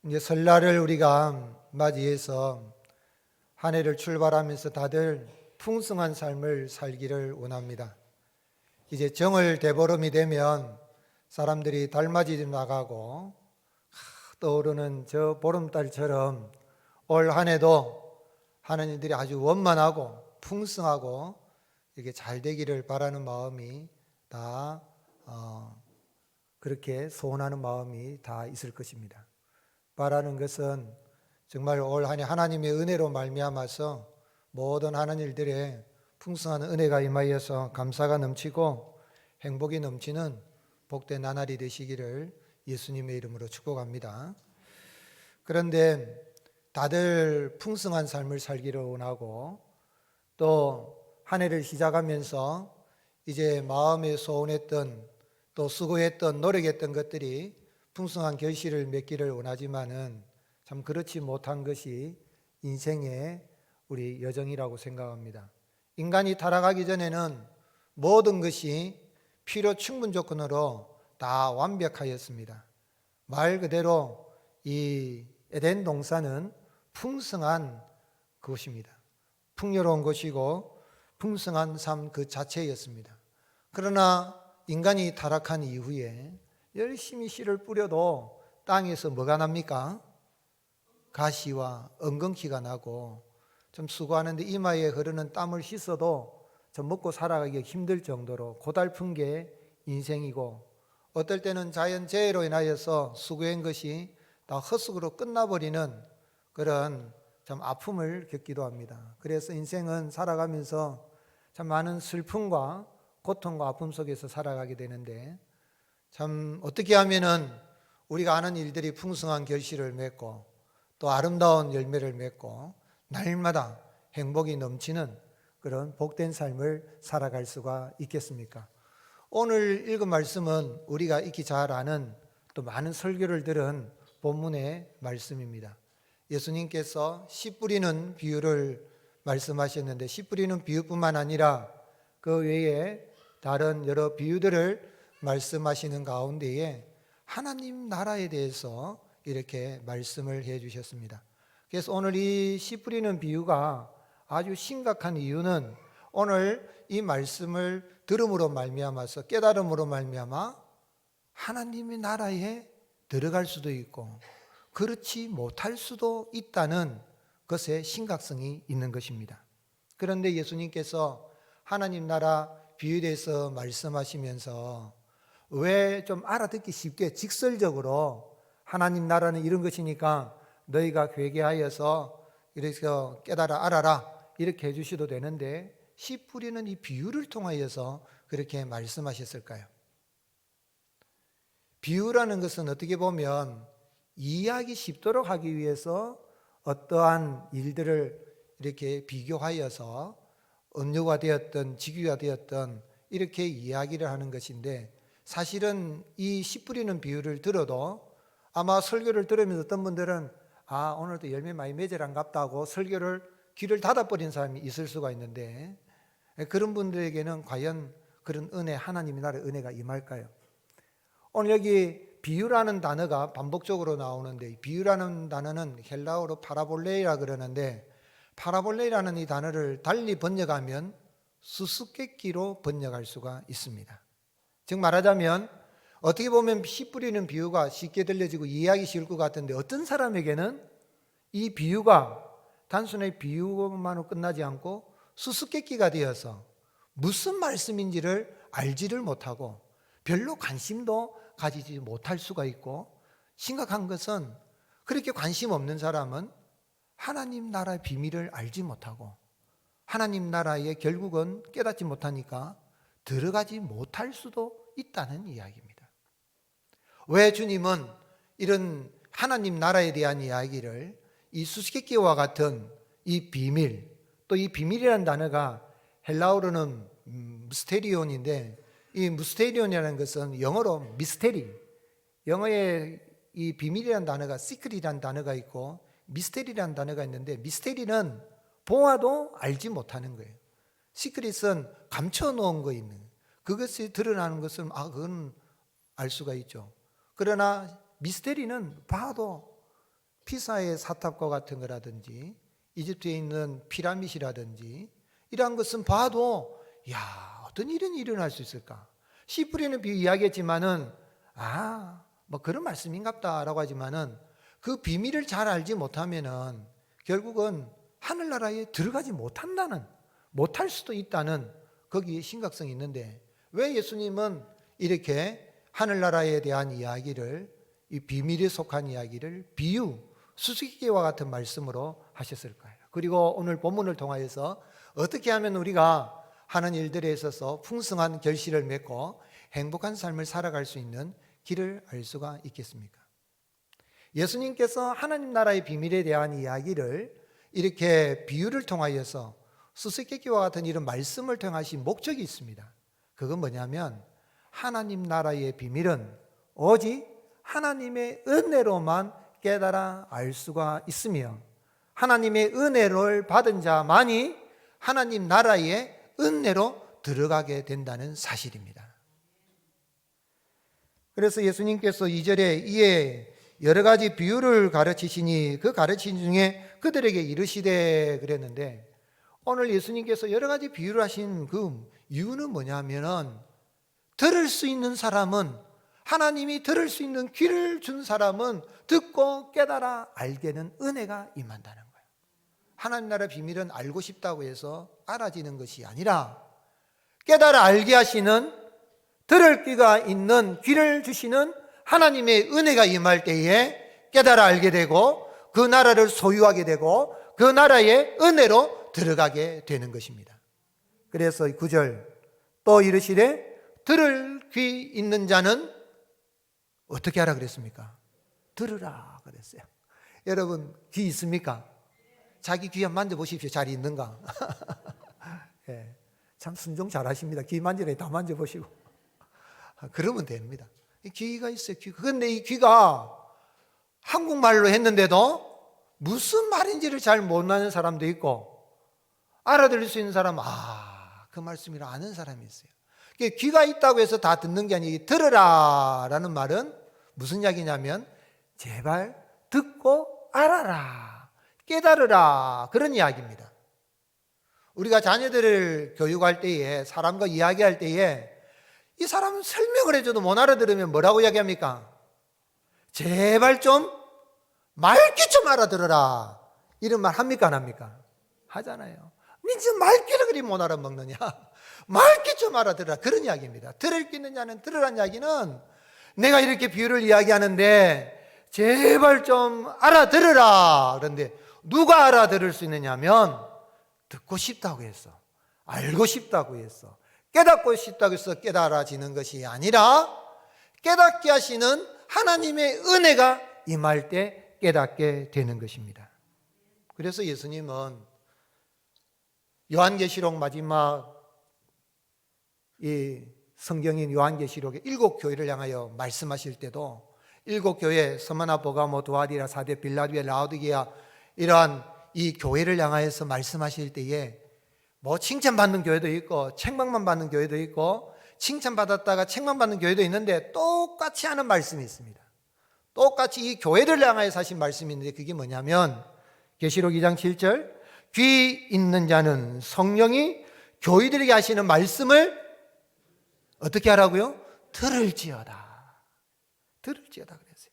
이제 설날을 우리가 맞이해서 한 해를 출발하면서 다들 풍성한 삶을 살기를 원합니다. 이제 정월 대보름이 되면 사람들이 달맞이 나가고 떠오르는 저 보름달처럼 올 한 해도 하는 일들이 아주 원만하고 풍성하고 이렇게 잘 되기를 바라는 마음이 다 그렇게 소원하는 마음이 다 있을 것입니다. 바라는 것은 정말 올 한 해 하나님의 은혜로 말미암아서 모든 하는 일들에 풍성한 은혜가 임하여서 감사가 넘치고 행복이 넘치는 복된 나날이 되시기를 예수님의 이름으로 축복합니다. 그런데 다들 풍성한 삶을 살기를 원하고 또 한 해를 시작하면서 이제 마음에 소원했던 또 수고했던 노력했던 것들이 풍성한 결실을 맺기를 원하지만은 참 그렇지 못한 것이 인생의 우리 여정이라고 생각합니다. 인간이 타락하기 전에는 모든 것이 필요 충분 조건으로 다 완벽하였습니다. 말 그대로 이 에덴 동산은 풍성한 것입니다. 풍요로운 것이고 풍성한 삶 그 자체였습니다. 그러나 인간이 타락한 이후에 열심히 씨를 뿌려도 땅에서 뭐가 납니까? 가시와 엉겅퀴가 나고 좀 수고하는데 이마에 흐르는 땀을 씻어도 좀 먹고 살아가기 힘들 정도로 고달픈 게 인생이고 어떨 때는 자연재해로 인하여서 수고한 것이 다 헛수고로 끝나버리는 그런 참 아픔을 겪기도 합니다. 그래서 인생은 살아가면서 참 많은 슬픔과 고통과 아픔 속에서 살아가게 되는데 참 어떻게 하면은 우리가 아는 일들이 풍성한 결실을 맺고 또 아름다운 열매를 맺고 날마다 행복이 넘치는 그런 복된 삶을 살아갈 수가 있겠습니까? 오늘 읽은 말씀은 우리가 익히 잘 아는 또 많은 설교를 들은 본문의 말씀입니다. 예수님께서 씨 뿌리는 비유를 말씀하셨는데 씨 뿌리는 비유뿐만 아니라 그 외에 다른 여러 비유들을 말씀하시는 가운데에 하나님 나라에 대해서 이렇게 말씀을 해 주셨습니다. 그래서 오늘 이 씨 뿌리는 비유가 아주 심각한 이유는 오늘 이 말씀을 들음으로 말미암아서 깨달음으로 말미암아 하나님의 나라에 들어갈 수도 있고 그렇지 못할 수도 있다는 것의 심각성이 있는 것입니다. 그런데 예수님께서 하나님 나라 비유에 대해서 말씀하시면서 왜 좀 알아듣기 쉽게 직설적으로 하나님 나라는 이런 것이니까 너희가 회개하여서 이렇게 깨달아 알아라 이렇게 해주셔도 되는데 씨 뿌리는 이 비유를 통하여서 그렇게 말씀하셨을까요? 비유라는 것은 어떻게 보면 이해하기 쉽도록 하기 위해서 어떠한 일들을 이렇게 비교하여서 음료가 되었든 직유가 되었든 이렇게 이야기를 하는 것인데 사실은 이 씨 뿌리는 비유를 들어도 아마 설교를 들으면서 어떤 분들은 오늘도 열매 많이 맺으란갑다 하고 설교를 귀를 닫아버린 사람이 있을 수가 있는데 그런 분들에게는 과연 그런 은혜 하나님의 나라의 은혜가 임할까요? 오늘 여기 비유라는 단어가 반복적으로 나오는데 비유라는 단어는 헬라어로 파라볼레이라 그러는데 파라볼레이라는 이 단어를 달리 번역하면 수수께끼로 번역할 수가 있습니다. 즉 말하자면 어떻게 보면 씨 뿌리는 비유가 쉽게 들려지고 이해하기 쉬울 것 같은데 어떤 사람에게는 이 비유가 단순히 비유만으로 끝나지 않고 수수께끼가 되어서 무슨 말씀인지를 알지를 못하고 별로 관심도 가지지 못할 수가 있고 심각한 것은 그렇게 관심 없는 사람은 하나님 나라의 비밀을 알지 못하고 하나님 나라에 결국은 깨닫지 못하니까 들어가지 못할 수도 있다는 이야기입니다. 왜 주님은 이런 하나님 나라에 대한 이야기를 이 수수께끼와 같은 이 비밀, 또 이 비밀이라는 단어가 헬라어로는 무스테리온인데 이 무스테리온이라는 것은 영어로 미스테리, 영어에 이 비밀이라는 단어가 시크릿이라는 단어가 있고 미스테리라는 단어가 있는데 미스테리는 보아도 알지 못하는 거예요. 시크릿은 감춰놓은 거 있는 그것이 드러나는 것은 그건 알 수가 있죠. 그러나 미스테리는 봐도 피사의 사탑과 같은 거라든지 이집트에 있는 피라밋이라든지 이러한 것은 봐도 어떤 일은 일어날 수 있을까? 씨 뿌리는 비유 이야기했지만은 뭐 그런 말씀인갑다라고 하지만은 그 비밀을 잘 알지 못하면은 결국은 하늘나라에 들어가지 못할 수도 있다는 거기에 심각성이 있는데 왜 예수님은 이렇게 하늘나라에 대한 이야기를 이 비밀에 속한 이야기를 비유, 수수께끼와 같은 말씀으로 하셨을까요? 그리고 오늘 본문을 통하여서 어떻게 하면 우리가 하는 일들에 있어서 풍성한 결실을 맺고 행복한 삶을 살아갈 수 있는 길을 알 수가 있겠습니까? 예수님께서 하나님 나라의 비밀에 대한 이야기를 이렇게 비유를 통하여서 수수께끼와 같은 이런 말씀을 통하신 목적이 있습니다. 그건 뭐냐면 하나님 나라의 비밀은 오직 하나님의 은혜로만 깨달아 알 수가 있으며 하나님의 은혜를 받은 자만이 하나님 나라의 은혜로 들어가게 된다는 사실입니다. 그래서 예수님께서 2절에 이에 여러 가지 비유를 가르치시니 그 가르침 중에 그들에게 이르시되 그랬는데 오늘 예수님께서 여러 가지 비유를 하신 그 이유는 뭐냐면은 들을 수 있는 사람은 하나님이 들을 수 있는 귀를 준 사람은 듣고 깨달아 알게는 은혜가 임한다는 거예요. 하나님 나라 비밀은 알고 싶다고 해서 알아지는 것이 아니라 깨달아 알게 하시는 들을 귀가 있는 귀를 주시는 하나님의 은혜가 임할 때에 깨달아 알게 되고 그 나라를 소유하게 되고 그 나라의 은혜로 들어가게 되는 것입니다. 그래서 9절 또 이르시되 들을 귀 있는 자는 어떻게 하라 그랬습니까? 들으라 그랬어요. 여러분 귀 있습니까? 자기 귀 한번 만져보십시오. 잘 있는가? 예, 참 순종 잘하십니다. 귀 만지래 다 만져보시고 그러면 됩니다. 귀가 있어요. 그런데 이 귀가 한국말로 했는데도 무슨 말인지를 잘 모르는 사람도 있고 알아들을 수 있는 사람은 그 말씀이라 아는 사람이 있어요. 귀가 있다고 해서 다 듣는 게 아니고 들으라 라는 말은 무슨 이야기냐면 제발 듣고 알아라, 깨달으라 그런 이야기입니다. 우리가 자녀들을 교육할 때에 사람과 이야기할 때에 이 사람은 설명을 해줘도 못 알아들으면 뭐라고 이야기합니까? 제발 좀 맑게 좀 알아들어라 이런 말 합니까 안 합니까? 하잖아요. 민지 맑게를 그리 못 알아먹느냐? 맑게 좀 알아들어라 그런 이야기입니다. 들을 수 있는 자는 들으라는 이야기는 내가 이렇게 비유를 이야기하는데 제발 좀 알아들으라. 그런데 누가 알아들을 수 있느냐면 듣고 싶다고 했어, 알고 싶다고 했어, 깨닫고 싶다고 해서 깨달아지는 것이 아니라 깨닫게 하시는 하나님의 은혜가 임할 때 깨닫게 되는 것입니다. 그래서 예수님은 요한계시록 마지막 이 성경인 요한계시록의 7교회를 향하여 말씀하실 때도 7교회 스무나 보가모 두아디라 사데 빌라델피아 라오디게아 이러한 이 교회를 향하여서 말씀하실 때에 뭐 칭찬받는 교회도 있고 책망만 받는 교회도 있고 칭찬받았다가 책망받는 교회도 있는데 똑같이 하는 말씀이 있습니다. 똑같이 이 교회를 향하여서 하신 말씀이 있는데 그게 뭐냐면 계시록 2장 7절 귀 있는 자는 성령이 교회들에게 하시는 말씀을 어떻게 하라고요? 들을지어다. 들을지어다 그랬어요.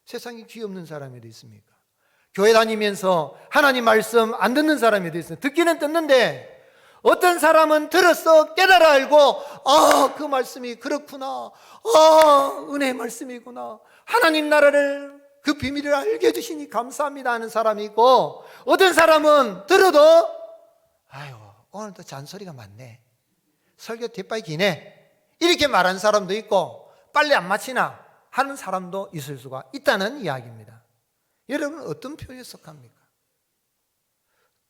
세상에 귀 없는 사람이 어디 있습니까? 교회 다니면서 하나님 말씀 안 듣는 사람이 어디 있어요? 듣기는 듣는데 어떤 사람은 들었어 깨달아 알고 그 말씀이 그렇구나, 은혜의 말씀이구나, 하나님 나라를 그 비밀을 알게 해주시니 감사합니다 하는 사람이 있고 어떤 사람은 들어도 오늘도 잔소리가 많네, 설교 뒷바이 기네 이렇게 말하는 사람도 있고 빨리 안 마치나 하는 사람도 있을 수가 있다는 이야기입니다. 여러분 어떤 표현에 속합니까?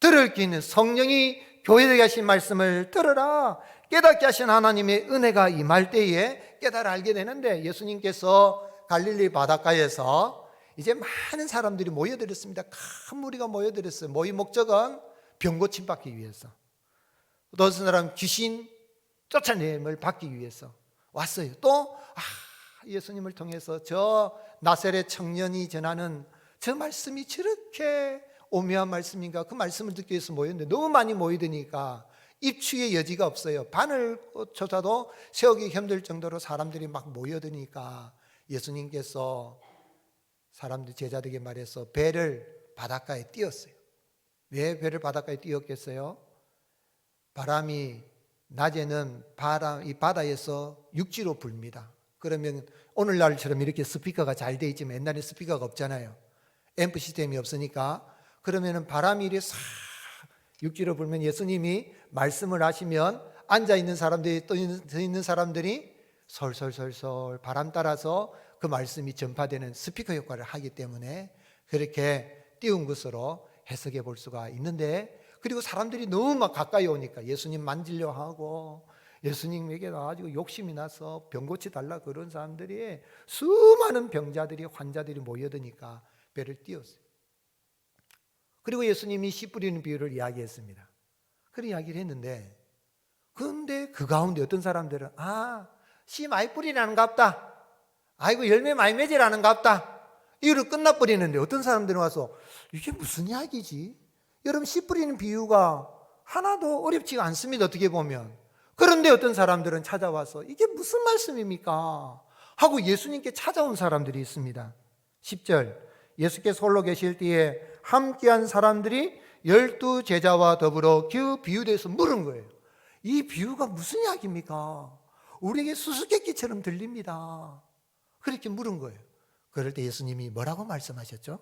들을 귀 있는 성령이 교회에 하신 말씀을 들으라 깨닫게 하신 하나님의 은혜가 임할 때에 깨달아 알게 되는데 예수님께서 갈릴리 바닷가에서 이제 많은 사람들이 모여들었습니다. 큰 무리가 모여들었어요. 모임 목적은 병 고침 받기 위해서, 또 어떤 사람 귀신 쫓아내림을 받기 위해서 왔어요. 또 예수님을 통해서 저 나사렛 청년이 전하는 저 말씀이 저렇게 오묘한 말씀인가, 그 말씀을 듣기 위해서 모였는데 너무 많이 모이드니까 입추의 여지가 없어요. 바늘조차도 세우기 힘들 정도로 사람들이 막 모여드니까 예수님께서 사람들 제자들에게 말해서 배를 바닷가에 띄웠어요. 왜 배를 바닷가에 띄웠겠어요? 바람이 낮에는 이 바다에서 육지로 불니다. 그러면 오늘날처럼 이렇게 스피커가 잘 돼 있지만 옛날에 스피커가 없잖아요. 앰프 시스템이 없으니까. 그러면은 바람이 이렇게 싹 육지로 불면 예수님이 말씀을 하시면 앉아 있는 사람들이 또 있는 사람들이 솔솔솔솔 바람 따라서 그 말씀이 전파되는 스피커 역할을 하기 때문에 그렇게 띄운 것으로 해석해 볼 수가 있는데, 그리고 사람들이 너무 막 가까이 오니까 예수님 만지려 하고 예수님에게 나가지고 욕심이 나서 병 고치 달라 그런 사람들이, 수많은 병자들이 환자들이 모여드니까 배를 띄웠어요. 그리고 예수님이 씨 뿌리는 비유를 이야기했습니다. 그런 이야기를 했는데, 그런데 그 가운데 어떤 사람들은 씨 많이 뿌리라는갑다, 아이고 열매 많이 맺으라는갑다, 이유로 끝나버리는데, 어떤 사람들은 와서 이게 무슨 이야기지? 여러분, 씨 뿌리는 비유가 하나도 어렵지가 않습니다, 어떻게 보면. 그런데 어떤 사람들은 찾아와서 이게 무슨 말씀입니까? 하고 예수님께 찾아온 사람들이 있습니다. 10절, 예수께서 홀로 계실 때에 함께한 사람들이 12 제자와 더불어 그 비유에 대해서 물은 거예요. 이 비유가 무슨 이야기입니까? 우리에게 수수께끼처럼 들립니다. 그렇게 물은 거예요. 그럴 때 예수님이 뭐라고 말씀하셨죠?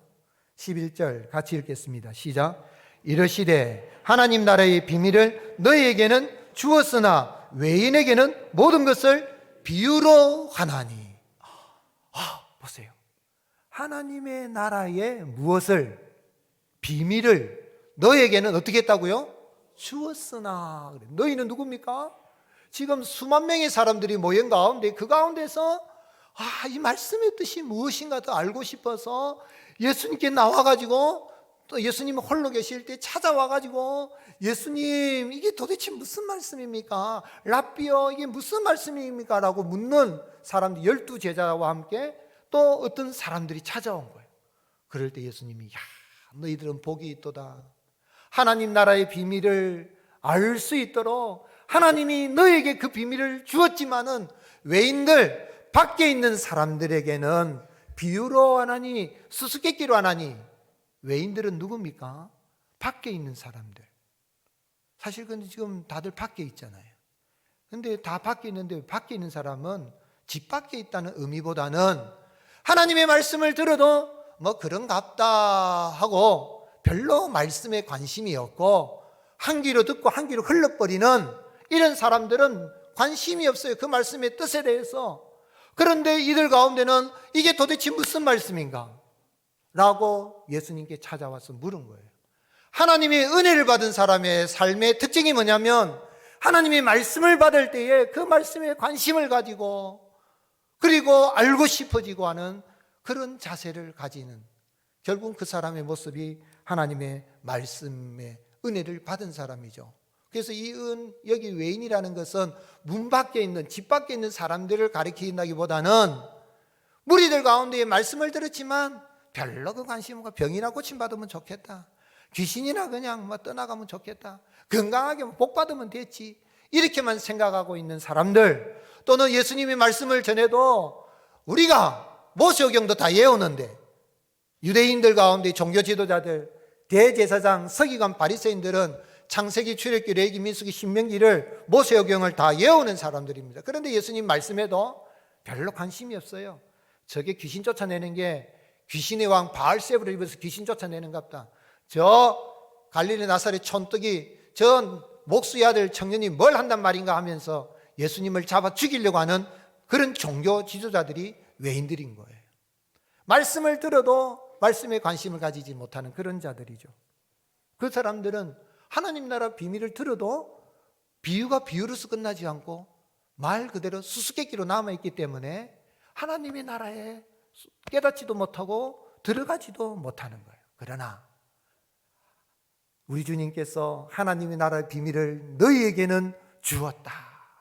11절 같이 읽겠습니다. 시작. 이르시되 하나님 나라의 비밀을 너희에게는 주었으나 외인에게는 모든 것을 비유로 하나니. 보세요. 하나님의 나라의 무엇을, 비밀을 너희에게는 어떻게 했다고요? 주었으나. 너희는 누굽니까? 지금 수만 명의 사람들이 모인 가운데, 그 가운데서 이 말씀의 뜻이 무엇인가 더 알고 싶어서 예수님께 나와가지고, 또 예수님 홀로 계실 때 찾아와가지고, 예수님 이게 도대체 무슨 말씀입니까? 랍비여 이게 무슨 말씀입니까? 라고 묻는 사람들 12 제자와 함께 또 어떤 사람들이 찾아온 거예요. 그럴 때 예수님이 너희들은 복이 있도다. 하나님 나라의 비밀을 알 수 있도록 하나님이 너에게 그 비밀을 주었지만은 외인들 밖에 있는 사람들에게는 비유로 하나니 수수께끼로 하나니. 외인들은 누굽니까? 밖에 있는 사람들. 사실 근데 지금 다들 밖에 있잖아요. 근데 다 밖에 있는데, 밖에 있는 사람은 집 밖에 있다는 의미보다는 하나님의 말씀을 들어도 뭐 그런갑다 하고 별로 말씀에 관심이 없고 한 귀로 듣고 한 귀로 흘러버리는 이런 사람들은 관심이 없어요, 그 말씀의 뜻에 대해서. 그런데 이들 가운데는 이게 도대체 무슨 말씀인가? 라고 예수님께 찾아와서 물은 거예요. 하나님의 은혜를 받은 사람의 삶의 특징이 뭐냐면, 하나님의 말씀을 받을 때에 그 말씀에 관심을 가지고 그리고 알고 싶어지고 하는 그런 자세를 가지는, 결국 그 사람의 모습이 하나님의 말씀의 은혜를 받은 사람이죠. 그래서 여기 외인이라는 것은 문 밖에 있는, 집 밖에 있는 사람들을 가리킨다기보다는 무리들 가운데 말씀을 들었지만 별로 그 관심 없고 병이나 고침받으면 좋겠다, 귀신이나 그냥 떠나가면 좋겠다, 건강하게 복 받으면 됐지, 이렇게만 생각하고 있는 사람들, 또는 예수님의 말씀을 전해도 우리가 모세오경도 다 외우는데, 유대인들 가운데 종교 지도자들, 대제사장, 서기관, 바리새인들은 창세기, 출애굽기, 레위기, 민수기, 신명기를, 모세오경을 다 외우는 사람들입니다. 그런데 예수님 말씀에도 별로 관심이 없어요. 저게 귀신 쫓아내는 게 귀신의 왕 바알세불을 입어서 귀신 쫓아내는 갑다, 저 갈릴리 나사렛 촌뜨기 저 목수의 아들 청년이 뭘 한단 말인가 하면서 예수님을 잡아 죽이려고 하는 그런 종교 지도자들이 외인들인 거예요. 말씀을 들어도 말씀에 관심을 가지지 못하는 그런 자들이죠. 그 사람들은 하나님 나라 비밀을 들어도 비유가 비유로서 끝나지 않고 말 그대로 수수께끼로 남아있기 때문에 하나님의 나라에 깨닫지도 못하고 들어가지도 못하는 거예요. 그러나 우리 주님께서 하나님의 나라의 비밀을 너희에게는 주었다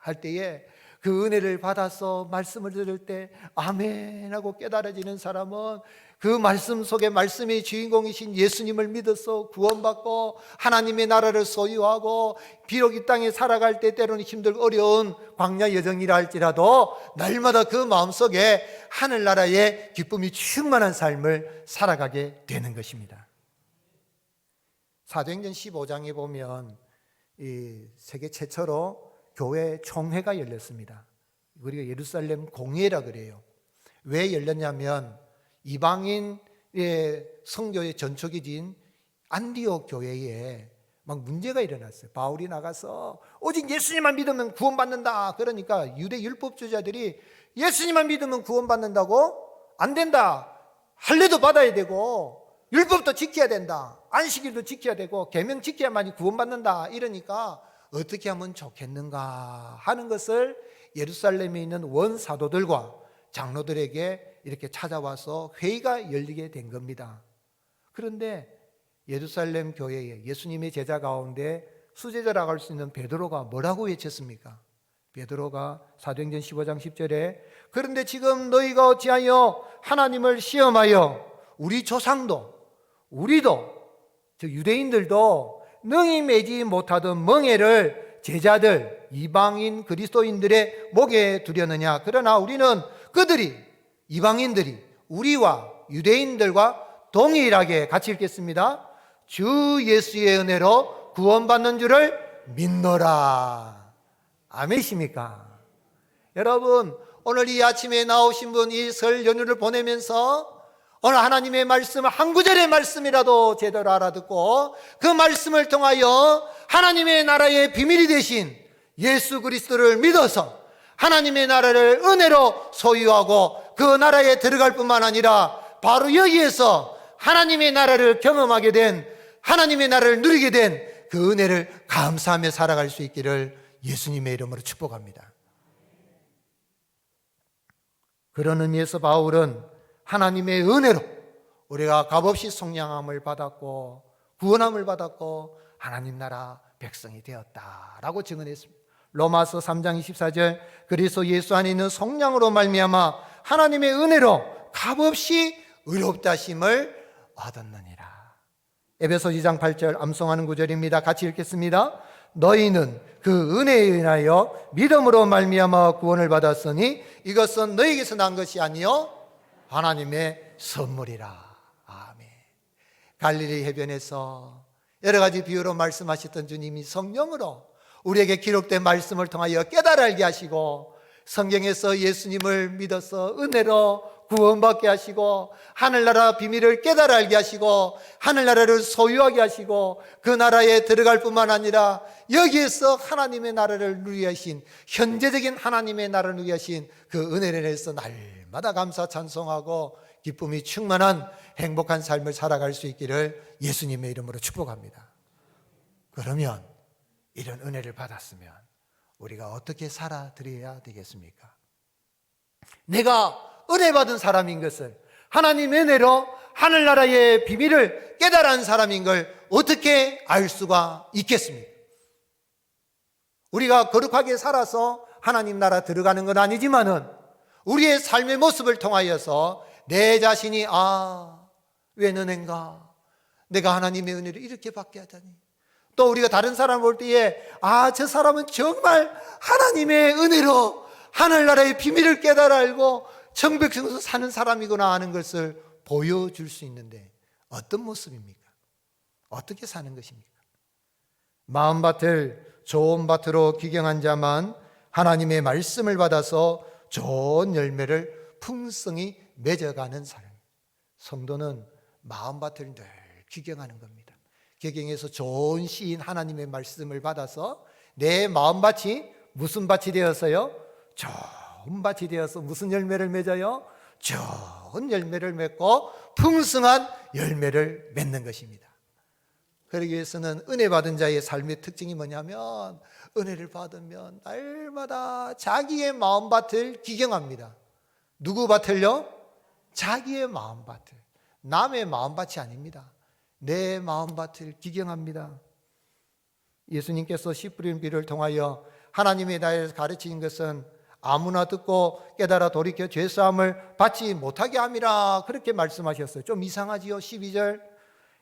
할 때에 그 은혜를 받아서 말씀을 들을 때 아멘 하고 깨달아지는 사람은 그 말씀 속에 말씀의 주인공이신 예수님을 믿어서 구원받고 하나님의 나라를 소유하고 비록 이 땅에 살아갈 때 때로는 힘들고 어려운 광야 여정이라 할지라도 날마다 그 마음속에 하늘나라의 기쁨이 충만한 삶을 살아가게 되는 것입니다. 사도행전 15장에 보면 이 세계 최초로 교회 총회가 열렸습니다. 우리가 예루살렘 공회라 그래요. 왜 열렸냐면 이방인의 성교의 전초기진 안디옥 교회에 막 문제가 일어났어요. 바울이 나가서 오직 예수님만 믿으면 구원받는다. 그러니까 유대 율법주의자들이 예수님만 믿으면 구원받는다고? 안 된다. 할례도 받아야 되고 율법도 지켜야 된다. 안식일도 지켜야 되고 계명 지켜야만이 구원받는다. 이러니까 어떻게 하면 좋겠는가 하는 것을 예루살렘에 있는 원사도들과 장로들에게 이렇게 찾아와서 회의가 열리게 된 겁니다. 그런데 예루살렘 교회에 예수님의 제자 가운데 수제자라고 할 수 있는 베드로가 뭐라고 외쳤습니까? 베드로가 사도행전 15장 10절에 그런데 지금 너희가 어찌하여 하나님을 시험하여 우리 조상도 우리도 즉 유대인들도 능히 매지 못하던 멍에를 제자들 이방인 그리스도인들의 목에 두려느냐. 그러나 우리는 그들이 이방인들이 우리와 유대인들과 동일하게 같이 읽겠습니다. 주 예수의 은혜로 구원받는 줄을 믿노라. 아멘이십니까? 여러분 오늘 이 아침에 나오신 분 이 설 연휴를 보내면서 오늘 하나님의 말씀 한 구절의 말씀이라도 제대로 알아듣고 그 말씀을 통하여 하나님의 나라의 비밀이 되신 예수 그리스도를 믿어서 하나님의 나라를 은혜로 소유하고 그 나라에 들어갈 뿐만 아니라 바로 여기에서 하나님의 나라를 경험하게 된 하나님의 나라를 누리게 된 그 은혜를 감사하며 살아갈 수 있기를 예수님의 이름으로 축복합니다. 그런 의미에서 바울은 하나님의 은혜로 우리가 값없이 속량함을 받았고 구원함을 받았고 하나님 나라 백성이 되었다라고 증언했습니다. 로마서 3장 24절 그리스도 예수 안에 있는 속량으로 말미암아 하나님의 은혜로 값없이 의롭다 하심을 얻었느니라. 에베소 2장 8절 암송하는 구절입니다. 같이 읽겠습니다. 너희는 그 은혜에 인하여 믿음으로 말미암아 구원을 받았으니 이것은 너희에게서 난 것이 아니요 하나님의 선물이라. 아멘. 갈릴리 해변에서 여러 가지 비유로 말씀하셨던 주님이 성령으로 우리에게 기록된 말씀을 통하여 깨달아 알게 하시고 성경에서 예수님을 믿어서 은혜로 구원받게 하시고 하늘나라 비밀을 깨달아 알게 하시고 하늘나라를 소유하게 하시고 그 나라에 들어갈 뿐만 아니라 여기에서 하나님의 나라를 누리게 하신 현재적인 하나님의 나라를 누리게 하신 그 은혜를 해서 날마다 감사 찬송하고 기쁨이 충만한 행복한 삶을 살아갈 수 있기를 예수님의 이름으로 축복합니다. 그러면 이런 은혜를 받았으면 우리가 어떻게 살아드려야 되겠습니까? 내가 은혜 받은 사람인 것을 하나님의 은혜로 하늘나라의 비밀을 깨달은 사람인 걸 어떻게 알 수가 있겠습니까? 우리가 거룩하게 살아서 하나님 나라 들어가는 건 아니지만은 우리의 삶의 모습을 통하여서 내 자신이 왜 너넨가 내가 하나님의 은혜를 이렇게 받게 하다니 또 우리가 다른 사람 볼 때에 저 사람은 정말 하나님의 은혜로 하늘나라의 비밀을 깨달아 알고 정백성에서 사는 사람이구나 하는 것을 보여줄 수 있는데 어떤 모습입니까? 어떻게 사는 것입니까? 마음밭을 좋은 밭으로 기경한 자만 하나님의 말씀을 받아서 좋은 열매를 풍성히 맺어가는 사람. 성도는 마음밭을 늘 기경하는 겁니다. 기경에서 좋은 씨인 하나님의 말씀을 받아서 내 마음밭이 무슨 밭이 되어서요? 좋은 밭이 되어서 무슨 열매를 맺어요? 좋은 열매를 맺고 풍성한 열매를 맺는 것입니다. 그러기 위해서는 은혜 받은 자의 삶의 특징이 뭐냐면 은혜를 받으면 날마다 자기의 마음밭을 기경합니다. 누구 밭을요? 자기의 마음밭을. 남의 마음밭이 아닙니다. 내 마음밭을 기경합니다. 예수님께서 씨 뿌리는 비를 통하여 하나님의 나라를 가르치신 것은 아무나 듣고 깨달아 돌이켜 죄사함을 받지 못하게 함이라 그렇게 말씀하셨어요. 좀 이상하지요. 12절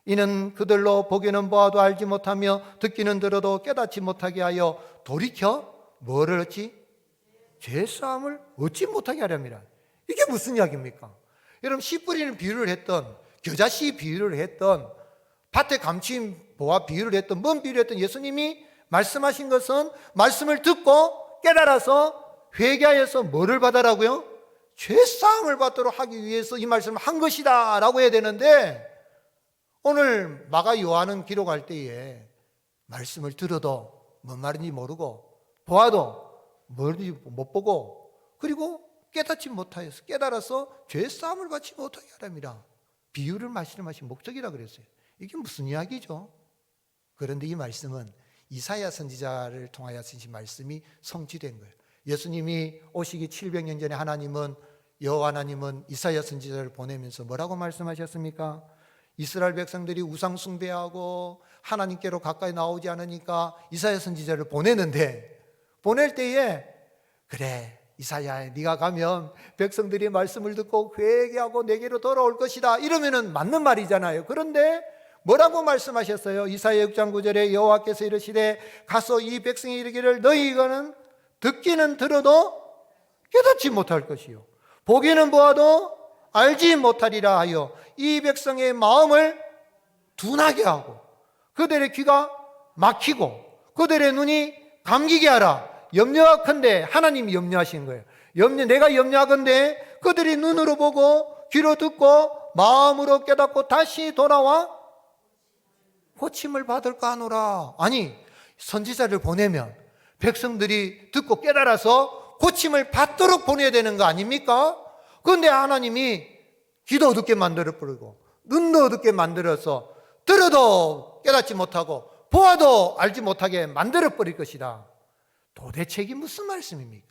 이는 그들로 보기는 보아도 알지 못하며 듣기는 들어도 깨닫지 못하게 하여 돌이켜 뭐를 얻지? 죄사함을 얻지 못하게 하렵니다. 이게 무슨 이야기입니까? 여러분 씨 뿌리는 비유를 했던 겨자씨 비유를 했던 밭에 감추인 보와 비유를 했던 뭔 비유를 했던 예수님이 말씀하신 것은 말씀을 듣고 깨달아서 회개하여서 뭐를 받으라고요? 죄사함을 받도록 하기 위해서 이 말씀을 한 것이다 라고 해야 되는데 오늘 마가 요한은 기록할 때에 말씀을 들어도 뭔 말인지 모르고 보아도 뭔지 못 보고 그리고 깨닫지 못하여서 깨달아서 죄사함을 받지 못하게 하랍니다. 비유를 말씀하신 목적이라 그랬어요. 이게 무슨 이야기죠? 그런데 이 말씀은 이사야 선지자를 통하여 쓰신 말씀이 성취된 거예요. 예수님이 오시기 700년 전에 여호와 하나님은 이사야 선지자를 보내면서 뭐라고 말씀하셨습니까? 이스라엘 백성들이 우상 숭배하고 하나님께로 가까이 나오지 않으니까 이사야 선지자를 보내는데 보낼 때에 그래 이사야 네가 가면 백성들이 말씀을 듣고 회개하고 내게로 돌아올 것이다 이러면은 맞는 말이잖아요. 그런데 뭐라고 말씀하셨어요? 이사야 6장 9절에 여호와께서 이르시되 가서 이 백성이 이르기를 너희는 듣기는 들어도 깨닫지 못할 것이요 보기는 보아도 알지 못하리라 하여 이 백성의 마음을 둔하게 하고 그들의 귀가 막히고 그들의 눈이 감기게 하라. 염려하건대 하나님이 염려하신 거예요. 내가 염려하건대 그들이 눈으로 보고 귀로 듣고 마음으로 깨닫고 다시 돌아와 고침을 받을까 하노라. 아니 선지자를 보내면 백성들이 듣고 깨달아서 고침을 받도록 보내야 되는 거 아닙니까? 그런데 하나님이 귀도 어둡게 만들어버리고 눈도 어둡게 만들어서 들어도 깨닫지 못하고 보아도 알지 못하게 만들어버릴 것이다. 도대체 이게 무슨 말씀입니까?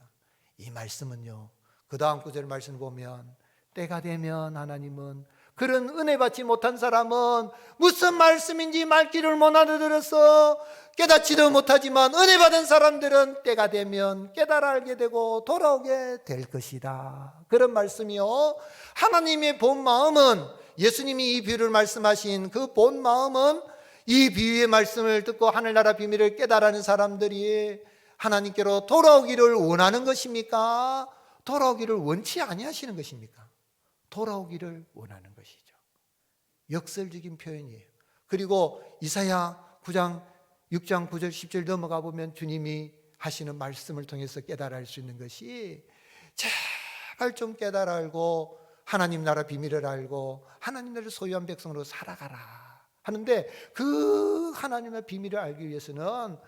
이 말씀은요 그 다음 구절 말씀을 보면 때가 되면 하나님은 그런 은혜 받지 못한 사람은 무슨 말씀인지 말귀를 못 알아들어서 깨닫지도 못하지만 은혜 받은 사람들은 때가 되면 깨달아 알게 되고 돌아오게 될 것이다. 그런 말씀이요. 하나님의 본 마음은 예수님이 이 비유를 말씀하신 그 본 마음은 이 비유의 말씀을 듣고 하늘나라 비밀을 깨달아는 사람들이 하나님께로 돌아오기를 원하는 것입니까? 돌아오기를 원치 아니하시는 것입니까? 돌아오기를 원하는 것이죠. 역설적인 표현이에요. 그리고 이사야 6장 9절 10절 넘어가 보면 주님이 하시는 말씀을 통해서 깨달아 알 수 있는 것이 제발 좀 깨달아 알고 하나님 나라 비밀을 알고 하나님 나라를 소유한 백성으로 살아가라 하는데 그 하나님의 비밀을 알기 위해서는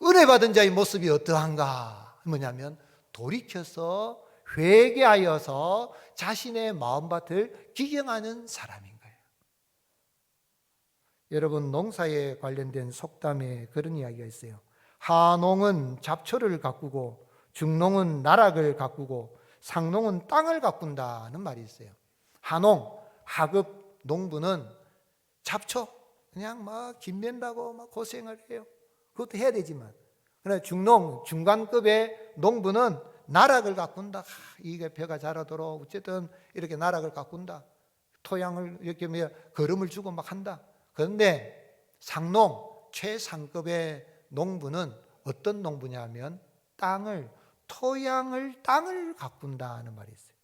은혜 받은 자의 모습이 어떠한가? 뭐냐면 돌이켜서 회개하여서 자신의 마음밭을 기경하는 사람인 거예요. 여러분 농사에 관련된 속담에 그런 이야기가 있어요. 하농은 잡초를 가꾸고 중농은 나락을 가꾸고 상농은 땅을 가꾼다는 말이 있어요. 하농, 하급 농부는 잡초 그냥 막 김맨다고 막 고생을 해요. 그것도 해야 되지만 그러나 중농, 중간급의 농부는 나락을 가꾼다. 이게 벼가 자라도록 어쨌든 이렇게 나락을 가꾼다. 토양을 이렇게 거름을 주고 막 한다. 그런데 상농, 최상급의 농부는 어떤 농부냐면 땅을 가꾼다는 말이 있어요.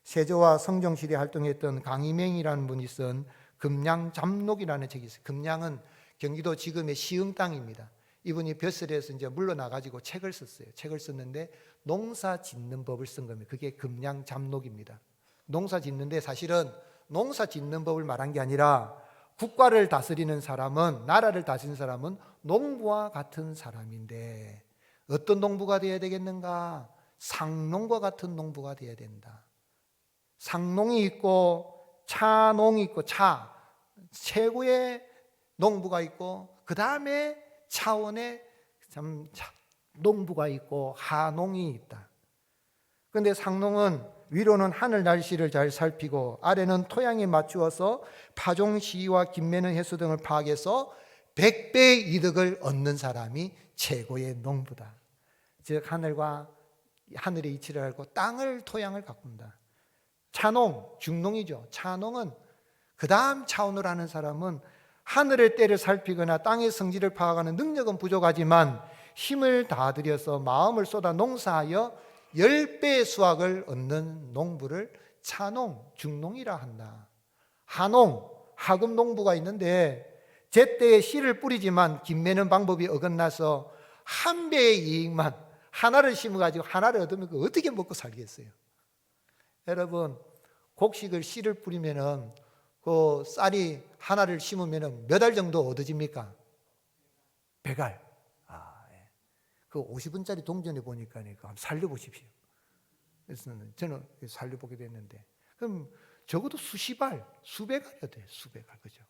세조와 성종시대 활동했던 강희맹이라는 분이 쓴 금량잡록이라는 책이 있어요. 금량은 경기도 지금의 시흥 땅입니다. 이분이 벼슬에서 이제 물러나가지고 책을 썼어요. 책을 썼는데 농사 짓는 법을 쓴 겁니다. 그게 금량잡록입니다. 농사 짓는데 사실은 농사 짓는 법을 말한 게 아니라 국가를 다스리는 사람은, 나라를 다스리는 사람은 농부와 같은 사람인데 어떤 농부가 되어야 되겠는가? 상농과 같은 농부가 되어야 된다. 상농이 있고 차농이 있고 최고의 농부가 있고 그 다음에 차원의 농부가 있고 하농이 있다. 그런데 상농은 위로는 하늘 날씨를 잘 살피고 아래는 토양에 맞추어서 파종 시와 김매는 해수 등을 파악해서 100배의 이득을 얻는 사람이 최고의 농부다. 즉 하늘과 하늘의 이치를 알고 땅을 토양을 가꾼다. 차농, 중농이죠. 차농은 그 다음 차원으로 하는 사람은 하늘의 때를 살피거나 땅의 성질을 파악하는 능력은 부족하지만 힘을 다 들여서 마음을 쏟아 농사하여 10배의 수확을 얻는 농부를 차농, 중농이라 한다. 하농, 하급 농부가 있는데 제때에 씨를 뿌리지만 김매는 방법이 어긋나서 한 배의 이익만 하나를 심어가지고 하나를 얻으면 그 어떻게 먹고 살겠어요? 여러분, 곡식을 씨를 뿌리면은 그 쌀이 하나를 심으면은 몇 알 정도 얻어집니까? 100알. 예. 그 50원짜리 동전에 보니까 한번 살려보십시오. 그래서 저는 살려보게 됐는데, 그럼 적어도 수십 알, 수백 알이어야 돼요. 수백 알, 그죠?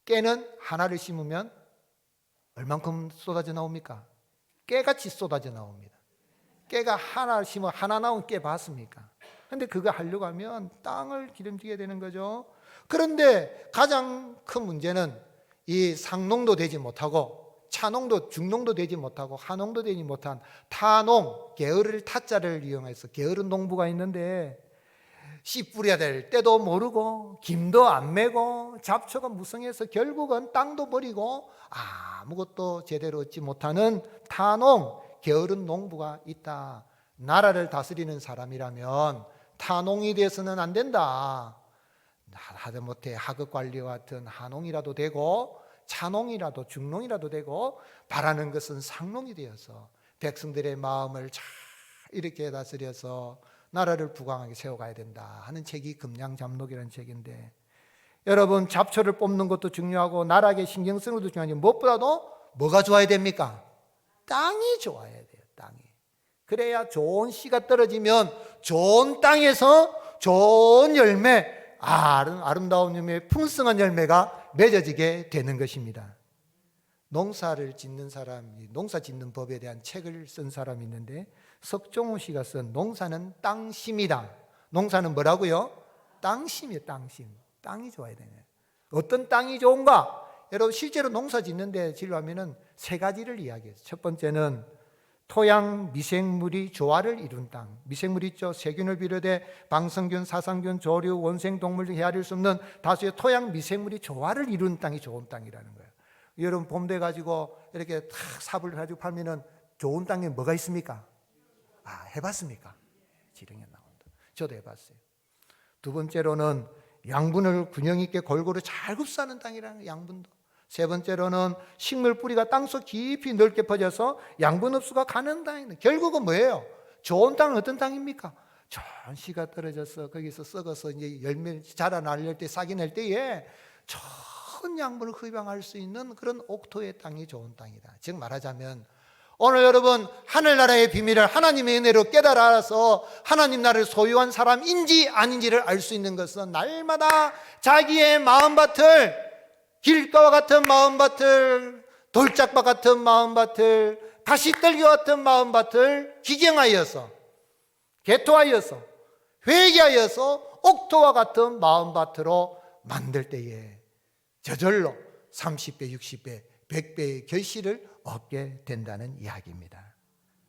깨는 하나를 심으면 얼만큼 쏟아져 나옵니까? 깨같이 쏟아져 나옵니다. 깨가 하나 심어 하나 나온 깨 봤습니까? 근데 그거 하려고 하면 땅을 기름지게 되는 거죠. 그런데 가장 큰 문제는 이 상농도 되지 못하고 차농도, 중농도 되지 못하고 하농도 되지 못한 타농, 게으를 타자를 이용해서 게으른 농부가 있는데 씨 뿌려야 될 때도 모르고 김도 안 메고 잡초가 무성해서 결국은 땅도 버리고 아무것도 제대로 얻지 못하는 타농, 게으른 농부가 있다. 나라를 다스리는 사람이라면 타농이 돼서는 안 된다. 하다못해 하급관리와 같은 하농이라도 되고 차농이라도 중농이라도 되고 바라는 것은 상농이 되어서 백성들의 마음을 잘 이렇게 다스려서 나라를 부강하게 세워가야 된다 하는 책이 금양잡록이라는 책인데, 여러분, 잡초를 뽑는 것도 중요하고 나라에게 신경 쓰는 것도 중요하지만 무엇보다도 뭐가 좋아야 됩니까? 땅이 좋아야 돼요. 땅이. 그래야 좋은 씨가 떨어지면 좋은 땅에서 좋은 열매, 아름다운 열매, 풍성한 열매가 맺어지게 되는 것입니다. 농사를 짓는 사람이, 농사 짓는 법에 대한 책을 쓴 사람이 있는데 석종호 씨가 쓴 농사는 땅심이다. 농사는 뭐라고요? 땅심이에요. 땅심. 땅이 좋아야 되네. 어떤 땅이 좋은가? 여러분, 실제로 농사 짓는데 진료하면은 세 가지를 이야기해요. 첫 번째는 토양 미생물이 조화를 이룬 땅. 미생물 있죠. 세균을 비롯해 방성균, 사상균, 조류, 원생 동물 등 헤아릴 수 없는 다수의 토양 미생물이 조화를 이룬 땅이 좋은 땅이라는 거예요. 여러분, 봄돼 가지고 이렇게 탁 삽을 가지고 팔면은 좋은 땅에 뭐가 있습니까? 해봤습니까? 지렁이 나온다. 저도 해봤어요. 두 번째로는 양분을 균형 있게 골고루 잘 흡수하는 땅이라는 거예요. 양분도. 세 번째로는 식물 뿌리가 땅속 깊이 넓게 퍼져서 양분 흡수가 가는 땅입니다. 결국은 뭐예요? 좋은 땅은 어떤 땅입니까? 좋은 씨가 떨어져서 거기서 썩어서 이제 열매 자라날 때 싹이 날 때에 좋은 양분을 흡양할 수 있는 그런 옥토의 땅이 좋은 땅이다. 즉 말하자면 오늘 여러분, 하늘나라의 비밀을 하나님의 은혜로 깨달아서 하나님 나라를 소유한 사람인지 아닌지를 알 수 있는 것은 날마다 자기의 마음밭을, 길가와 같은 마음밭을, 돌짝밭 같은 마음밭을, 가시떨기와 같은 마음밭을 기경하여서, 개토하여서, 회개하여서 옥토와 같은 마음밭으로 만들 때에 저절로 30배, 60배, 100배의 결실을 얻게 된다는 이야기입니다.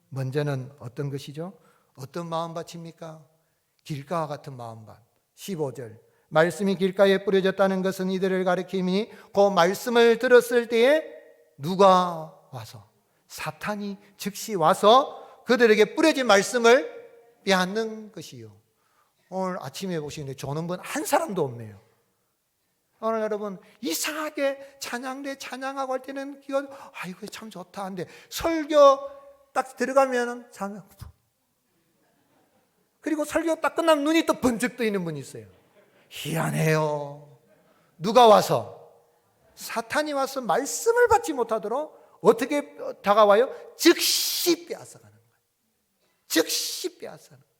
먼저는 어떤 것이죠? 어떤 마음밭입니까? 길가와 같은 마음밭. 15절. 말씀이 길가에 뿌려졌다는 것은 이들을 가리킴이니 그 말씀을 들었을 때에 누가 와서, 사탄이 즉시 와서 그들에게 뿌려진 말씀을 빼앗는 것이요. 오늘 아침에 보시는데 조는 분 한 사람도 없네요. 오늘 여러분, 이상하게 찬양대 찬양하고 할 때는 이거 이거 참 좋다 한데 설교 딱 들어가면은 찬양, 그리고 설교 딱 끝나면 눈이 또 번쩍 뜨이는 분이 있어요. 희한해요. 누가 와서? 사탄이 와서 말씀을 받지 못하도록 어떻게 다가와요? 즉시 빼앗아가는 거예요. 즉시 빼앗아가는 거예요.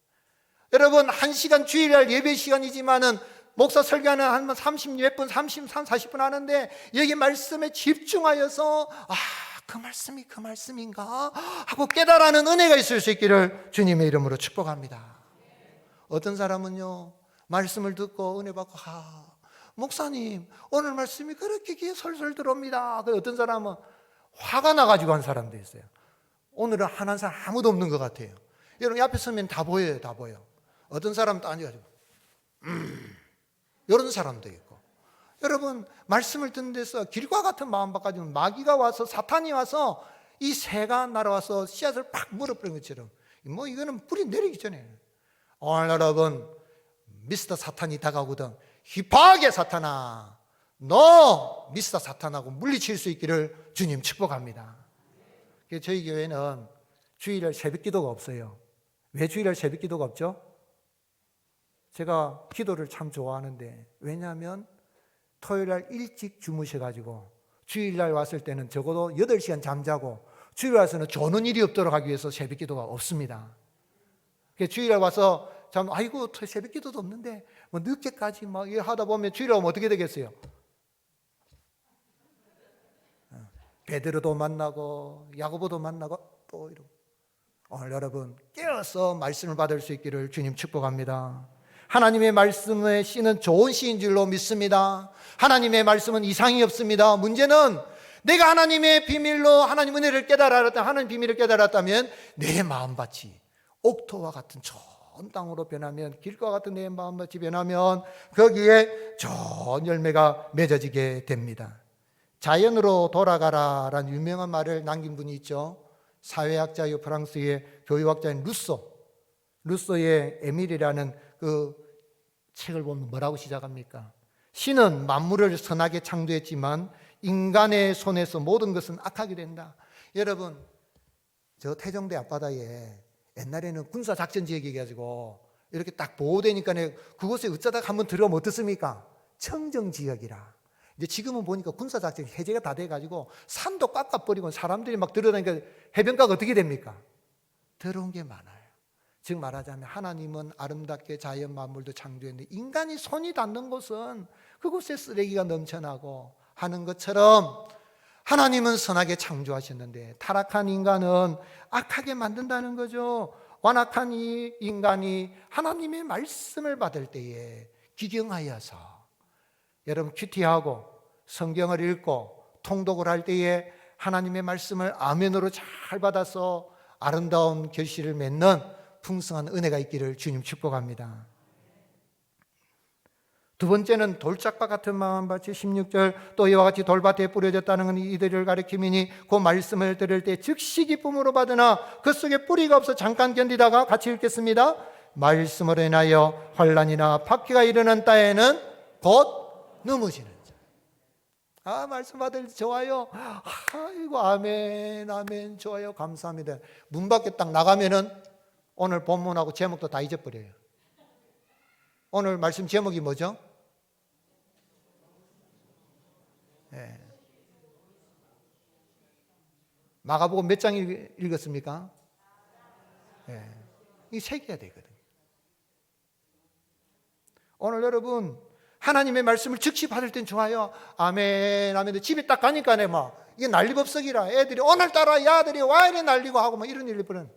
여러분, 1시간 주일날 예배 시간이지만은 목사 설교하는 한 30몇 분, 33, 40분 하는데 여기 말씀에 집중하여서 그 말씀이 그 말씀인가 하고 깨달아는 은혜가 있을 수 있기를 주님의 이름으로 축복합니다. 어떤 사람은요, 말씀을 듣고 은혜 받고 목사님 오늘 말씀이 그렇게 귀에 솔솔 들어옵니다. 어떤 사람은 화가 나가지고 한 사람도 있어요. 오늘은 하는 사람 아무도 없는 것 같아요. 여러분 옆에 서면 다 보여요. 다 보여. 어떤 사람은 또 앉아가지고 이런 사람도 있고. 여러분 말씀을 듣는 데서 길과 같은 마음 바꿔주면 마귀가 와서 사탄이 와서 이 새가 날아와서 씨앗을 팍 물어버린 것처럼 뭐 이거는 뿌리 내리기 전에 오늘 여러분 미스터 사탄이 다가오거든. 힙하게 사탄아 너 미스터 사탄하고 물리칠 수 있기를 주님 축복합니다. 저희 교회는 주일날 새벽 기도가 없어요. 왜 주일날 새벽 기도가 없죠? 제가 기도를 참 좋아하는데 왜냐하면 토요일날 일찍 주무셔가지고 주일날 왔을 때는 적어도 8시간 잠자고 주일 와서는 조는 일이 없도록 하기 위해서 새벽 기도가 없습니다. 주일날 와서 아이고 새벽 기도도 없는데 뭐 늦게까지 막 하다 보면 주일날 오면 어떻게 되겠어요? 베드로도 만나고 야고보도 만나고 또 이러고. 오늘 여러분 깨어서 말씀을 받을 수 있기를 주님 축복합니다. 하나님의 말씀의 씨는 좋은 씨인 줄로 믿습니다. 하나님의 말씀은 이상이 없습니다. 문제는 내가 하나님의 비밀로 하나님 은혜를 깨달았다, 하나님 비밀을 깨달았다면 내 마음밭이 옥토와 같은 좋은 땅으로 변하면, 길과 같은 내 마음밭이 변하면 거기에 좋은 열매가 맺어지게 됩니다. 자연으로 돌아가라라는 유명한 말을 남긴 분이 있죠. 사회학자요 프랑스의 교육학자인 루소의 에밀이라는 그 책을 보면 뭐라고 시작합니까? 신은 만물을 선하게 창조했지만 인간의 손에서 모든 것은 악하게 된다. 여러분 저 태종대 앞바다에 옛날에는 군사작전지역이 해가지고 이렇게 딱 보호되니까 그곳에 어쩌다가 한번 들어가면 어떻습니까? 청정지역이라. 이제 지금은 보니까 군사작전 해제가 다 돼가지고 산도 깎아버리고 사람들이 막 들어다니까 해변가가 어떻게 됩니까? 더러운 게 많아요. 즉 말하자면 하나님은 아름답게 자연 만물도 창조했는데 인간이 손이 닿는 곳은 그곳에 쓰레기가 넘쳐나고 하는 것처럼 하나님은 선하게 창조하셨는데 타락한 인간은 악하게 만든다는 거죠. 완악한 이 인간이 하나님의 말씀을 받을 때에 기경하여서 여러분 큐티하고 성경을 읽고 통독을 할 때에 하나님의 말씀을 아멘으로 잘 받아서 아름다운 결실을 맺는 풍성한 은혜가 있기를 주님 축복합니다. 두 번째는 돌짝과 같은 마음밭이 16절 또 이와 같이 돌밭에 뿌려졌다는 건 이들을 가리킴이니 그 말씀을 들을 때 즉시 기쁨으로 받으나 그 속에 뿌리가 없어 잠깐 견디다가 같이 읽겠습니다. 말씀으로 인하여 환난이나 박해가 일어난 때에는 곧 넘어지는 자. 말씀 받을 때 좋아요. 아이고 아멘 아멘 좋아요 감사합니다. 문 밖에 딱 나가면은 오늘 본문하고 제목도 다 잊어버려요. 오늘 말씀 제목이 뭐죠? 네. 마가복음 몇 장 읽었습니까? 네. 이 새겨야 되거든요. 오늘 여러분 하나님의 말씀을 즉시 받을 땐 좋아요. 아멘 아멘. 집에 딱 가니까 이게 난리법석이라 애들이 오늘따라 야들이 와 이래 난리고 하고 이런 일이 벌어요.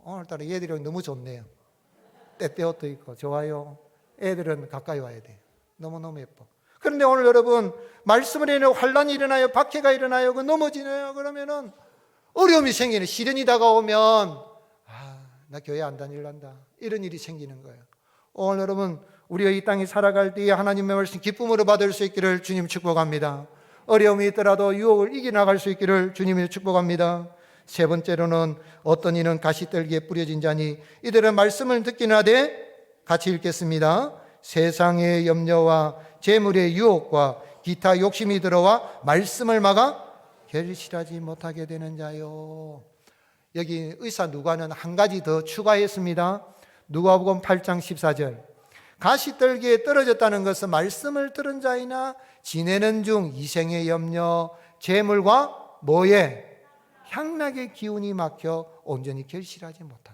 오늘따라 얘들이 너무 좋네요. 때때옷도 있고 좋아요. 애들은 가까이 와야 돼. 너무너무 예뻐. 그런데 오늘 여러분 말씀을 인해 환난이 일어나요, 박해가 일어나요, 넘어지네요. 그러면은 어려움이 생기는, 시련이 다가오면 나 교회 안 다닐란다 이런 일이 생기는 거예요. 오늘 여러분 우리가 이 땅에 살아갈 때에 하나님의 말씀 기쁨으로 받을 수 있기를 주님 축복합니다. 어려움이 있더라도 유혹을 이겨나갈 수 있기를 주님이 축복합니다. 세 번째로는 어떤 이는 가시떨기에 뿌려진 자니 이들은 말씀을 듣기는 하되 같이 읽겠습니다. 세상의 염려와 재물의 유혹과 기타 욕심이 들어와 말씀을 막아 결실하지 못하게 되는 자요. 여기 의사 누가는 한 가지 더 추가했습니다. 누가복음 8장 14절 가시떨기에 떨어졌다는 것은 말씀을 들은 자이나 지내는 중 이생의 염려, 재물과 뭐에 향락의 기운이 막혀 온전히 결실하지 못한다.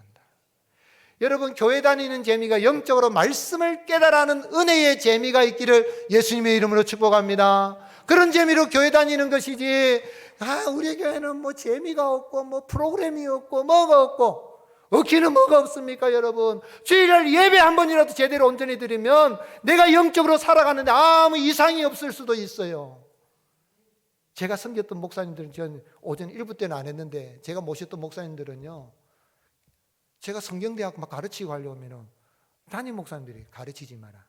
여러분 교회 다니는 재미가 영적으로 말씀을 깨달아는 은혜의 재미가 있기를 예수님의 이름으로 축복합니다. 그런 재미로 교회 다니는 것이지 우리 교회는 재미가 없고 프로그램이 없고 뭐가 없고 없기는 뭐가 없습니까 여러분. 주일날 예배 한 번이라도 제대로 온전히 드리면 내가 영적으로 살아가는데 아무 이상이 없을 수도 있어요. 제가 섬겼던 목사님들은 전 오전 1부 때는 안 했는데 제가 모셨던 목사님들은요 제가 성경대학 막 가르치고 하려면 담임 목사님들이 가르치지 마라.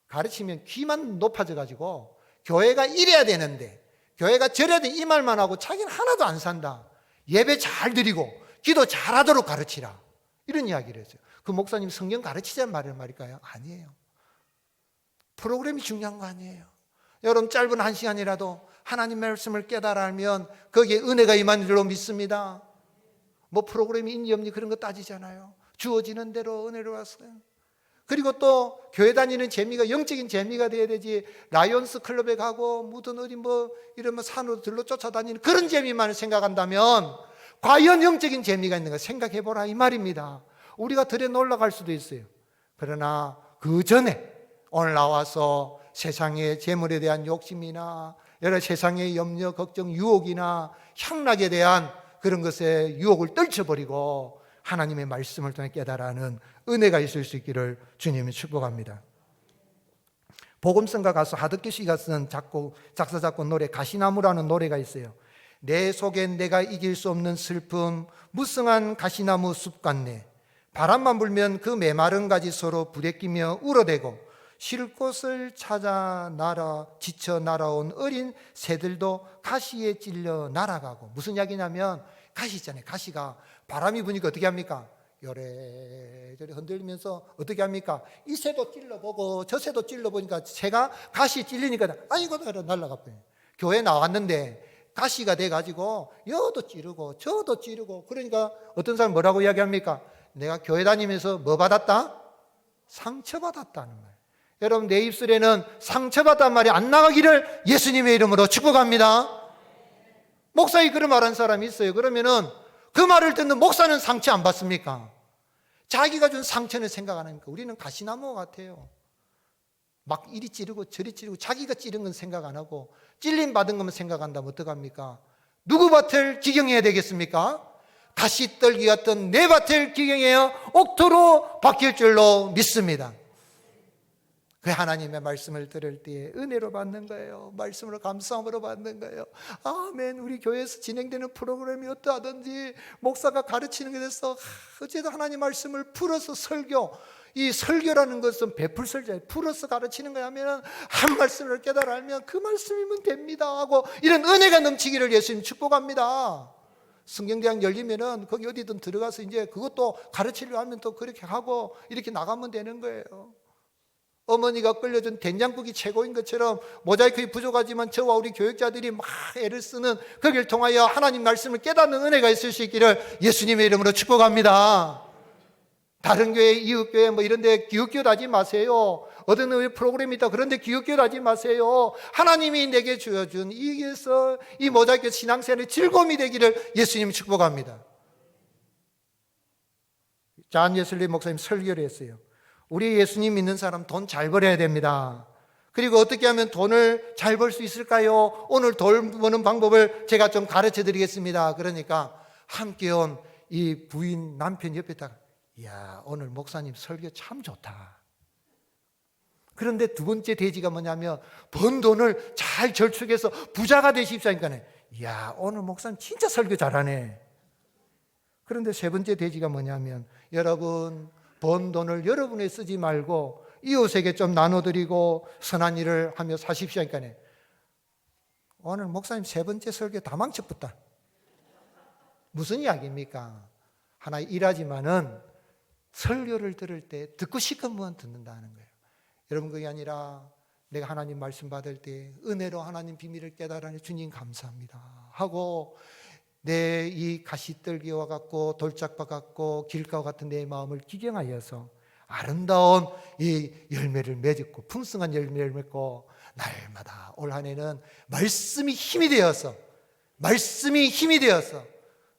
가르치면 귀만 높아져 가지고 교회가 이래야 되는데, 교회가 저래야 돼, 이 말만 하고 자기는 하나도 안 산다. 예배 잘 드리고 기도 잘하도록 가르치라. 이런 이야기를 했어요. 그 목사님 성경 가르치자는 말일까요? 아니에요. 프로그램이 중요한 거 아니에요. 여러분, 짧은 1시간이라도 하나님 말씀을 깨달아 알면 거기에 은혜가 임하는 줄로 믿습니다. 뭐 프로그램이 있니 없니 그런 거 따지잖아요. 주어지는 대로 은혜로 왔어요. 그리고 또 교회 다니는 재미가 영적인 재미가 돼야 되지, 라이온스 클럽에 가고 무슨 어디 뭐 이러면 산으로 들러 쫓아다니는 그런 재미만 생각한다면 과연 영적인 재미가 있는가 생각해보라 이 말입니다. 우리가 들에 놀러 갈 수도 있어요. 그러나 그 전에 오늘 나와서 세상의 재물에 대한 욕심이나 여러 세상의 염려, 걱정, 유혹이나 향락에 대한 그런 것에 유혹을 떨쳐버리고 하나님의 말씀을 통해 깨달아는 은혜가 있을 수 있기를 주님이 축복합니다. 복음성가 가수 하드키 씨가 쓴 작사 작곡 노래 가시나무라는 노래가 있어요. 내 속엔 내가 이길 수 없는 슬픔, 무성한 가시나무 숲 같네. 바람만 불면 그 메마른 가지 서로 부대끼며 울어대고 쉴 곳을 찾아 지쳐 날아온 어린 새들도 가시에 찔려 날아가고. 무슨 이야기냐면 가시 있잖아요. 가시가 바람이 부니까 어떻게 합니까? 요래저래 흔들리면서 어떻게 합니까? 이 새도 찔러보고 저 새도 찔러보니까 새가 가시에 찔리니까 아이고 날아가 버려요. 교회 나왔는데 가시가 돼가지고 여도 찌르고 저도 찌르고, 그러니까 어떤 사람 뭐라고 이야기합니까? 내가 교회 다니면서 뭐 받았다? 상처받았다는 말. 여러분, 내 입술에는 상처받았단 말이 안 나가기를 예수님의 이름으로 축복합니다. 목사님 그런 말한 사람이 있어요. 그러면은 그 말을 듣는 목사는 상처 안 받습니까? 자기가 준 상처는 생각 안 합니까? 우리는 가시나무 같아요. 막 이리 찌르고 저리 찌르고 자기가 찌른 건 생각 안 하고 찔림 받은 것만 생각한다면 어떡합니까? 누구 밭을 기경해야 되겠습니까? 가시떨기 같은 내 밭을 기경해야 옥토로 바뀔 줄로 믿습니다. 그 하나님의 말씀을 들을 때에 은혜로 받는 거예요. 말씀으로 감사함으로 받는 거예요. 아멘. 우리 교회에서 진행되는 프로그램이 어떠하든지 목사가 가르치는 것에 대해서 어쨌든 하나님 말씀을 풀어서 설교, 이 설교라는 것은 베풀 설교예요. 풀어서 가르치는 거야 하면 한 말씀을 깨달아 알면 그 말씀이면 됩니다 하고 이런 은혜가 넘치기를 예수님 축복합니다. 성경대학 열리면은 거기 어디든 들어가서 이제 그것도 가르치려고 하면 또 그렇게 하고 이렇게 나가면 되는 거예요. 어머니가 끓여준 된장국이 최고인 것처럼 모자이크가 부족하지만 저와 우리 교육자들이 막 애를 쓰는 거기를 통하여 하나님 말씀을 깨닫는 은혜가 있을 수 있기를 예수님의 이름으로 축복합니다. 다른 교회, 이웃교회 뭐 이런 데 기웃기웃 하지 마세요. 어떤 의회 프로그램이 있다 그런데 기웃기웃 하지 마세요. 하나님이 내게 주어준 이에서 이 모자이크 신앙생활의 즐거움이 되기를 예수님 축복합니다. 잔 예슬리 목사님 설교를 했어요. 우리 예수님 믿는 사람 돈 잘 벌어야 됩니다. 그리고 어떻게 하면 돈을 잘 벌 수 있을까요? 오늘 돈 버는 방법을 제가 좀 가르쳐 드리겠습니다. 그러니까 함께 온 이 부인 남편 옆에다가 이야 오늘 목사님 설교 참 좋다. 그런데 두 번째 대지가 뭐냐면 번 돈을 잘 저축해서 부자가 되십시오 하니까 이야 오늘 목사님 진짜 설교 잘하네. 그런데 세 번째 대지가 뭐냐면 여러분 번 돈을 여러분에 쓰지 말고 이웃에게 좀 나눠드리고 선한 일을 하며 사십시오 하니까 오늘 목사님 세 번째 설교 다 망쳐붙다. 무슨 이야기입니까? 하나 일하지만은 설교를 들을 때 듣고 싶으면 듣는다는 거예요. 여러분 그게 아니라 내가 하나님 말씀 받을 때 은혜로 하나님 비밀을 깨달으니 주님 감사합니다 하고 내 이 가시떨기와 같고 돌짝바 같고 길가와 같은 내 마음을 기경하여서 아름다운 이 열매를 맺고 풍성한 열매를 맺고 날마다 올 한 해는 말씀이 힘이 되어서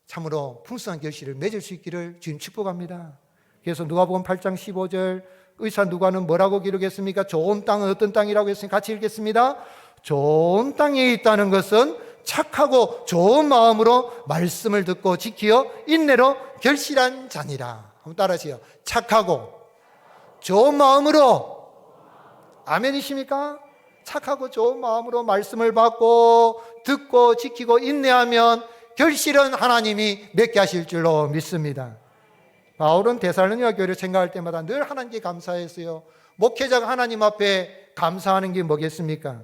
참으로 풍성한 결실을 맺을 수 있기를 주님 축복합니다. 그래서 누가복음 8장 15절 의사 누가는 뭐라고 기록했습니까? 좋은 땅은 어떤 땅이라고 했으니 같이 읽겠습니다. 좋은 땅에 있다는 것은 착하고 좋은 마음으로 말씀을 듣고 지키어 인내로 결실한 자니라. 한번 따라하세요. 착하고 좋은 마음으로. 아멘이십니까? 착하고 좋은 마음으로 말씀을 받고 듣고 지키고 인내하면 결실은 하나님이 맺게 하실 줄로 믿습니다. 바울은 데살로니가 교회를 생각할 때마다 늘 하나님께 감사했어요. 목회자가 하나님 앞에 감사하는 게 뭐겠습니까?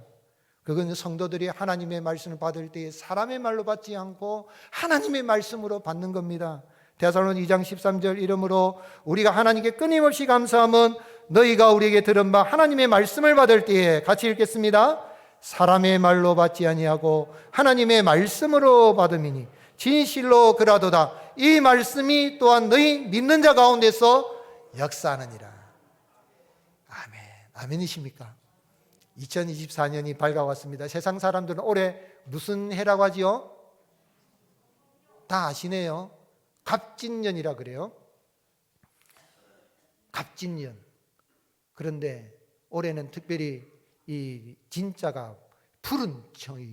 그건 성도들이 하나님의 말씀을 받을 때 사람의 말로 받지 않고 하나님의 말씀으로 받는 겁니다. 데살로니 2장 13절 이러므로 우리가 하나님께 끊임없이 감사함은 너희가 우리에게 들은 바 하나님의 말씀을 받을 때에 같이 읽겠습니다. 사람의 말로 받지 아니하고 하나님의 말씀으로 받음이니 진실로 그라도다. 이 말씀이 또한 너희 믿는 자 가운데서 역사하느니라. 아멘. 아멘이십니까? 2024년이 밝아왔습니다. 세상 사람들은 올해 무슨 해라고 하지요? 다 아시네요. 갑진년이라 그래요. 갑진년. 그런데 올해는 특별히 이 진짜가 푸른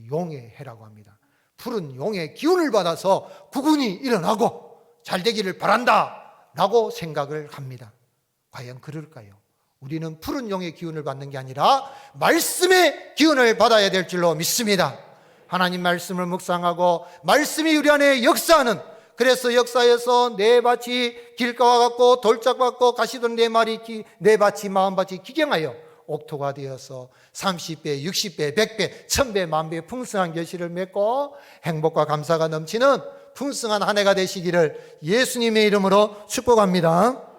용의 해라고 합니다. 푸른 용의 기운을 받아서 국운이 일어나고 잘 되기를 바란다 라고 생각을 합니다. 과연 그럴까요? 우리는 푸른 용의 기운을 받는 게 아니라 말씀의 기운을 받아야 될 줄로 믿습니다. 하나님 말씀을 묵상하고 말씀이 우리 안에 역사하는, 그래서 역사에서 네 밭이 길가와 같고 돌짝 같고 가시던 네 밭이 마흔밭이 기경하여 옥토가 되어서 30배, 60배, 100배, 1000배, 만배의 풍성한 결실을 맺고 행복과 감사가 넘치는 풍성한 한 해가 되시기를 예수님의 이름으로 축복합니다.